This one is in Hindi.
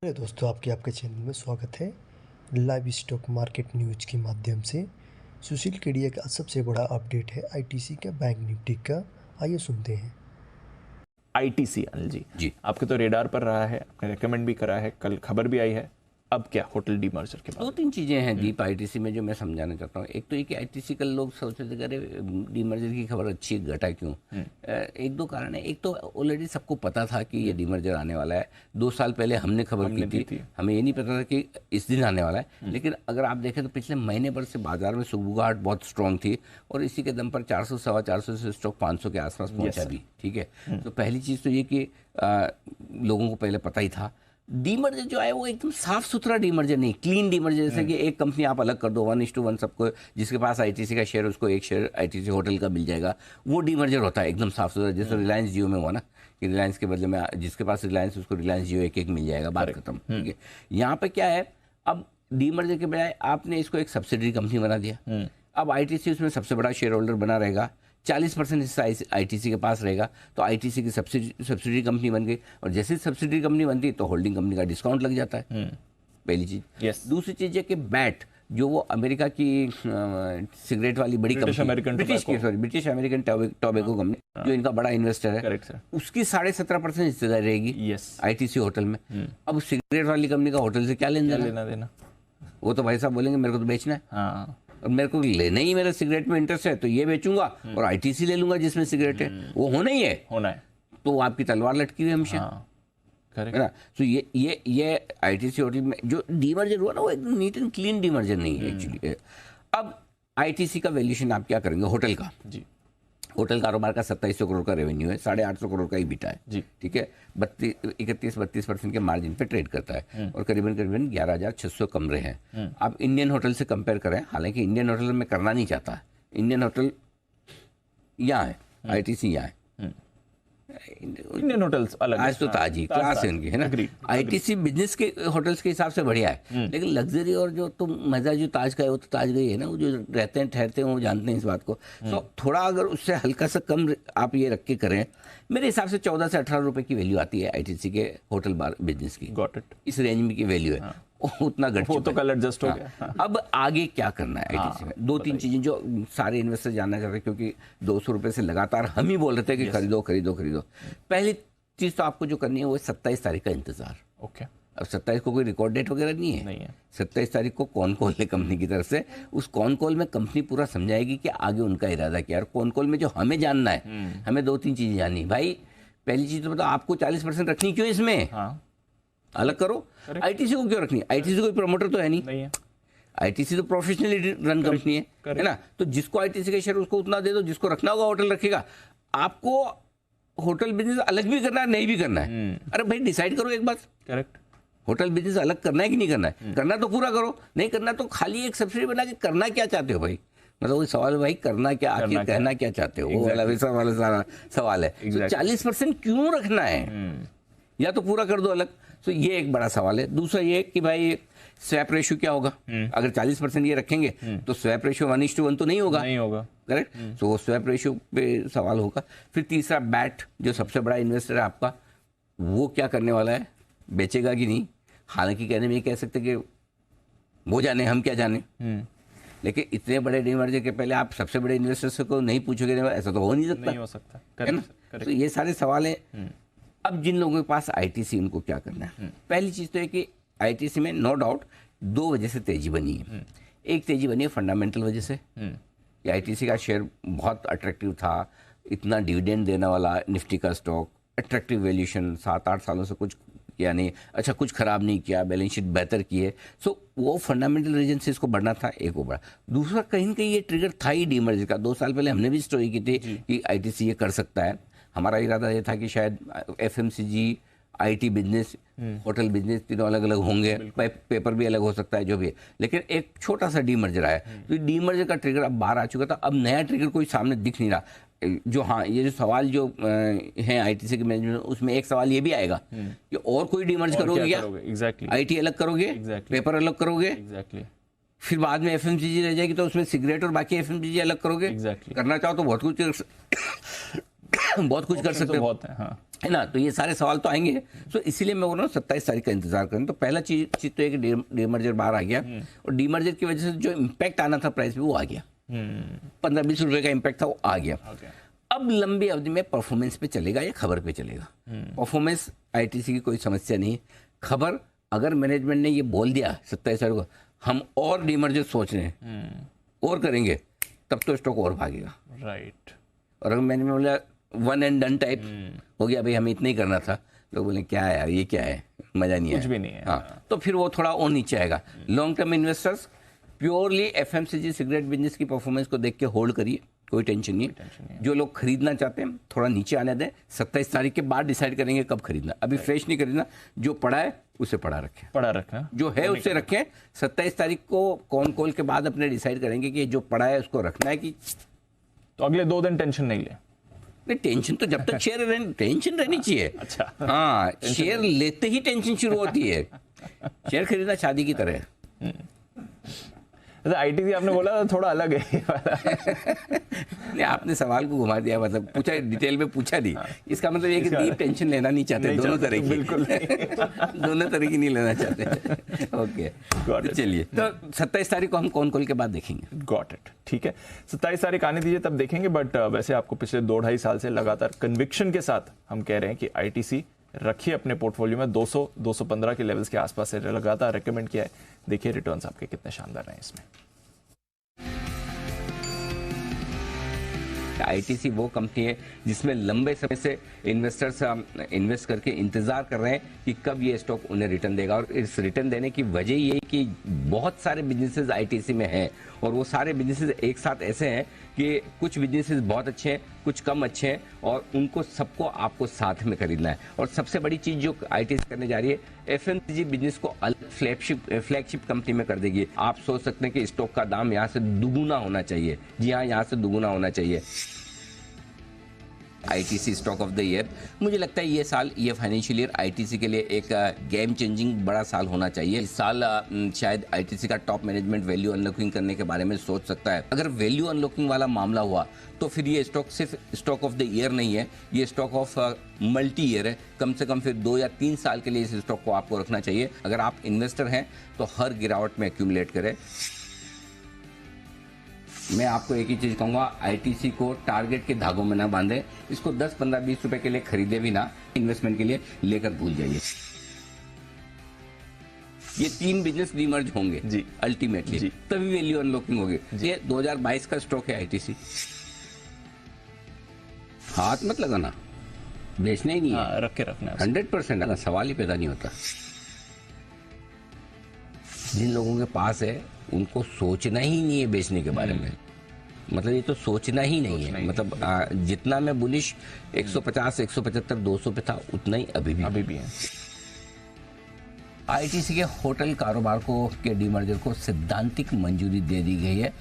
अरे दोस्तों, आपके चैनल में स्वागत है। लाइव स्टॉक मार्केट न्यूज के माध्यम से सुशील केडिया का सबसे बड़ा अपडेट है आईटीसी का बैंक निफ्टी का। आइए सुनते हैं। आईटीसी अनिल जी आपके तो रेडार पर रहा है, आपने रेकमेंड भी करा है, कल खबर भी आई है। अब क्या होटल डीमर्जर के बाद दो तीन चीज़ें हैं दीप आईटीसी में जो मैं समझाना चाहता हूँ। एक तो ये कि आईटीसी कल लोग सोच रहे थे अरे डीमर्जर की खबर अच्छी है, घटा क्यों। एक दो कारण है। एक तो ऑलरेडी सबको पता था कि ये डीमर्जर आने वाला है। 2 साल पहले हमने खबर की थी, हमें ये नहीं पता था कि इस दिन आने वाला है। लेकिन अगर आप देखें तो पिछले महीने भर से बाजार में सुगबुगाहट बहुत स्ट्रांग थी और इसी के दम पर 400 सवा 400 से स्टॉक 500 के आसपास पहुंचा भी। ठीक है, तो पहली चीज़ तो ये कि लोगों को पहले पता ही था। डीमर्जर जो है वो एकदम साफ सुथरा डीमर्जर नहीं, क्लीन डीमर्जर, जैसे कि एक कंपनी आप अलग कर दो 1:1 सबको, जिसके पास आईटीसी का शेयर उसको एक शेयर आईटीसी होटल का मिल जाएगा। वो डीमर्जर होता है एकदम साफ सुथरा, जैसे रिलायंस जियो में हुआ ना कि रिलायंस के बदले में जिसके पास रिलायंस उसको रिलायंस जियो एक मिल जाएगा, बात खत्म। ठीक है, यहाँ पे क्या है, अब डीमर्जर के बजाय आपने इसको एक सब्सिडरी कंपनी बना दिया। अब आईटीसी उसमें सबसे बड़ा शेयर होल्डर बना रहेगा, 40% हिस्सा आईटीसी के पास रहेगा, तो आईटीसी की सब्सिडी कंपनी बन गई। और जैसे सब्सिडी कंपनी बनती है तो होल्डिंग कंपनी का डिस्काउंट लग जाता है। पहली चीज। दूसरी चीज है कि बैट जो वो अमेरिका की सिगरेट वाली बड़ी company, British American tobacco company जो इनका बड़ा इन्वेस्टर है, उसकी 17.5% हिस्सेदारी रहेगी आईटीसी होटल में। अब सिगरेट वाली कंपनी का होटल से क्या लेना देना। वो तो भाई साहब बोलेंगे मेरे को तो बेचना है और मेरे को लेना ही, मेरा सिगरेट में इंटरेस्ट है तो ये बेचूंगा और आईटीसी ले लूंगा जिसमें सिगरेट है, वो होना ही है। तो आपकी तलवार लटकी हुई हमेशा, है ना। तो ये आईटीसी होटल में जो डीमर्जर हुआ ना, वो एकदम नीट एंड क्लीन डीमर्जर नहीं है एक्चुअली। अब आईटीसी का वैल्यूएशन आप क्या करेंगे होटल का जी। होटल कारोबार का 2700 करोड़ का रेवेन्यू है, 850 करोड़ का EBITDA है जी। ठीक है, 31-32% के मार्जिन पे ट्रेड करता है और करीबन 11,600 कमरे हैं। आप इंडियन होटल से कंपेयर करें, हालांकि इंडियन होटल में करना नहीं चाहता, इंडियन होटल यहाँ है, आईटीसी यहाँ है, इंडियन होटल्स अलग आज तो ताज ही क्लास है उनकी, है ना। आईटीसी बिजनेस के होटल्स के हिसाब से बढ़िया है, लेकिन लग्जरी और जो तो मजा जो ताज का है वो तो ताज का ही है ना। वो जो रहते हैं ठहरते हैं वो जानते हैं इस बात को। तो थोड़ा अगर उससे हल्का सा कम आप ये रख के करें, मेरे हिसाब से 14 से 18 रुपए की वैल्यू आती है आईटीसी के होटल बार बिजनेस की। गॉट इट, इस रेंज में की वैल्यू है। उतना घट वो तो कल एडजस्ट हो गया। अब आगे क्या करना है आईटीसी में, 2-3 चीजें जो सारे इन्वेस्टर जानना चाहते हैं, क्योंकि 200 रुपए से लगातार हम ही बोल रहे थे कि खरीदो खरीदो खरीदो। पहली चीज तो आपको जो करनी है वो 27 तारीख का इंतजार। ओके, अब 27 को कोई रिकॉर्ड डेट वगैरह नहीं है। 27 तारीख को कौन कॉल है कंपनी की तरफ से, उस कौन कॉल में कंपनी पूरा समझाएगी कि आगे उनका इरादा क्या है। कौन कॉल में जो हमें जानना है, हमें 2-3 चीजें जाननी है। भाई पहली चीज तो बताओ, आपको 40% रखनी क्यों इसमें, अलग करो। आईटीसी को क्यों रखनी, आईटीसी कोई प्रमोटर तो है नहीं है। आईटीसी तो प्रोफेशनली रन कंपनी है ना। तो जिसको आईटीसी का शेयर उसको उतना दे दो, जिसको रखना होगा होटल रखेगा। आपको होटल बिजनेस अलग भी करना है, नहीं भी करना है, अरे भाई डिसाइड करो एक बात। करेक्ट, होटल बिजनेस अलग करना है कि नहीं करना है। करना तो पूरा करो, नहीं करना तो खाली एक सब्सिडी बना के करना क्या चाहते हो भाई। मतलब वही सवाल है भाई, करना क्या, आखिर कहना क्या चाहते हो, वो वाला वैसा वाला सारा सवाल है। 40% क्यों रखना है, या तो पूरा कर दो अलग। तो ये एक बड़ा सवाल है। दूसरा ये कि भाई स्वैप रेशियो क्या होगा। अगर 40% ये रखेंगे तो स्वैप रेशियो 1:1 तो नहीं होगा करेक्ट। तो वो स्वैप रेशियो पे सवाल होगा। फिर तीसरा बैट जो सबसे बड़ा इन्वेस्टर है आपका, वो क्या करने वाला है, बेचेगा कि नहीं। हालांकि कहने में ये कह सकते कि वो जाने, हम क्या जाने, लेकिन इतने बड़े डीमर्जर के पहले आप सबसे बड़े इन्वेस्टर्स को नहीं पूछोगे, ऐसा तो हो नहीं सकता, है ना। तो ये सारे सवाल है। अब जिन लोगों के पास आईटीसी, उनको क्या करना है। पहली चीज तो है कि आईटीसी में नो डाउट 2 वजह से तेजी बनी है। एक तेजी बनी है फंडामेंटल वजह से कि आईटीसी का शेयर बहुत अट्रैक्टिव था, इतना डिविडेंड देने वाला निफ्टी का स्टॉक, अट्रैक्टिव वैल्यूएशन, 7-8 सालों से कुछ किया नहीं, अच्छा कुछ खराब नहीं किया, बैलेंस शीट बेहतर की है। सो वो फंडामेंटल रीजन से इसको बढ़ना था, एक वो बड़ा। दूसरा कहीं ना कहीं ये ट्रिगर था ही डीमर्जर का। 2 साल पहले हमने भी स्टोरी की थी कि आईटीसी ये कर सकता है। हमारा इरादा ये था कि शायद FMCG, IT business, hotel business तीनों अलग अलग होंगे, पेपर भी अलग हो सकता है, जो भी है। लेकिन एक छोटा सा डीमर्जर आया, तो डीमर्जर का ट्रिगर अब बाहर आ चुका था। अब नया ट्रिगर कोई सामने दिख नहीं रहा। जो हाँ, ये जो सवाल जो है आईटीसी के मैनेजमेंट, उसमें एक सवाल ये भी आएगा कि और कोई डीमर्ज करोगे क्या। आईटी अलग करोगे, पेपर अलग करोगे, फिर बाद में एफएमसीजी रह जाएगी तो उसमें सिगरेट और बाकी एफएमसीजी अलग करोगे। करना चाहो तो बहुत कुछ बहुत कुछ कर सकते हो, बहुत है, हाँ। है ना। तो ये सारे सवाल तो आएंगे, तो इसीलिए मैं बोल रहा हूँ 27 तारीख का इंतजार करें। तो पहला चीज तो है कि डीमर्जर बाहर आ गया, और डीमर्जर की वजह से जो इम्पैक्ट आना था प्राइस पे वो आ गया, 15-20 रुपए का इम्पैक्ट था वो आ गया। अब लंबी अवधि में परफॉर्मेंस पे चलेगा या खबर पे चलेगा? परफॉर्मेंस आईटीसी की कोई समस्या नहीं है। खबर, अगर मैनेजमेंट ने ये बोल दिया 27 तारीख को हम और डीमर्जर सोच रहे हैं और करेंगे, तब तो स्टॉक और भागेगा, राइट। और अगर मैंने बोला वन एंड डन टाइप हो गया, भाई हमें इतना ही करना था, लोग बोले क्या है यार, ये क्या है, मजा नहीं है, कुछ भी नहीं है, हाँ, तो फिर वो थोड़ा और नीचे आएगा। Long term investors purely FMCG cigarette business की परफॉर्मेंस को देख के होल्ड करिए, कोई टेंशन नहीं। जो लोग खरीदना चाहते हैं थोड़ा नीचे आने दें, 27 तारीख के बाद डिसाइड करेंगे कब खरीदना, अभी फ्रेश नहीं खरीदना। जो पड़ा है उसे पड़ा रखें, जो है उससे रखें। 27 तारीख को कॉन कॉल के बाद अपने डिसाइड करेंगे कि जो पड़ा है उसको रखना है कि, तो अगले 2 दिन टेंशन नहीं ले। नहीं, टेंशन तो जब तक शेयर टेंशन रहनी चाहिए। अच्छा, हाँ, शेयर लेते ही टेंशन शुरू होती है। शेयर खरीदना शादी की तरह है। आईटीसी आपने बोला था थोड़ा अलग है ये वाला। नहीं, आपने सवाल को घुमा दिया, मतलब पूछा, डिटेल में पूछा नहीं। इसका मतलब ये कि डीप टेंशन लेना नहीं चाहते, दोनों तरह की, बिल्कुल दोनों तरह की नहीं लेना चाहते। ओके, तो चलिए, तो 27 तारीख को हम कॉन कॉल के बाद देखेंगे। गॉट इट, ठीक है। 27 तारीख आने दीजिए, तब देखेंगे। बट वैसे आपको पिछले 2-2.5 साल से लगातार कन्विक्शन के साथ हम कह रहे हैं कि आईटीसी रखिए अपने पोर्टफोलियो में, 200-215 के लेवल्स के आसपास से लगातार रेकमेंड किया है। देखिए रिटर्न्स आपके कितने शानदार रहे इसमें। आईटीसी वो कंपनी है जिसमें लंबे समय से इन्वेस्टर्स इन्वेस्ट करके इंतजार कर रहे हैं कि कब ये स्टॉक उन्हें रिटर्न देगा, और इस रिटर्न देने की वजह ये है कि बहुत सारे बिजनेसेस आईटीसी में हैं, और वो सारे बिजनेसेस एक साथ ऐसे हैं कि कुछ बिजनेसेस बहुत अच्छे हैं, कुछ कम अच्छे हैं, और उनको सबको आपको साथ में खरीदना है। और सबसे बड़ी चीज जो आईटीसी करने जा रही है, एफएमसीजी बिजनेस को अलग फ्लैगशिप कंपनी में कर देगी। आप सोच सकते हैं कि स्टॉक का दाम यहाँ से दुगुना होना चाहिए। जी हाँ, यहाँ से दुगुना होना चाहिए। ITC stock of the year, मुझे लगता है ये साल, ये फाइनेंशियल ईयर आईटीसी के लिए एक गेम चेंजिंग बड़ा साल होना चाहिए। इस साल शायद आईटीसी का टॉप मैनेजमेंट वैल्यू अनलॉकिंग करने के बारे में सोच सकता है। अगर वैल्यू अनलॉकिंग वाला मामला हुआ तो फिर ये स्टॉक सिर्फ स्टॉक ऑफ द ईयर नहीं है, ये स्टॉक ऑफ मल्टी ईयर है। कम से कम फिर 2 या 3 साल के लिए इस स्टॉक को आपको रखना चाहिए। अगर आप इन्वेस्टर हैं तो हर गिरावट में एक्यूमुलेट करें। मैं आपको एक ही चीज कहूंगा, आईटीसी को टारगेट के धागों में ना बांधे, इसको 10, 15, 20 रुपए के लिए खरीदे भी ना, इन्वेस्टमेंट के लिए लेकर भूल जाइए। ये 3 बिजनेस डीमर्ज होंगे जी, अल्टीमेटली, तभी वैल्यू अनलॉकिंग होगी। ये 2022 का स्टॉक है आईटीसी, हाथ मत लगाना, बेचना ही नहीं है, रख के रखना 100%, सवाल ही पैदा नहीं होता। जिन लोगों के पास है उनको सोचना ही नहीं है बेचने के बारे में, मतलब ये तो सोचना ही नहीं है। मतलब जितना मैं बुलिश 150, 175, 200 पे था, उतना ही अभी भी है। आईटीसी के होटल कारोबार को के डीमर्जर को सैद्धांतिक मंजूरी दे दी गई है।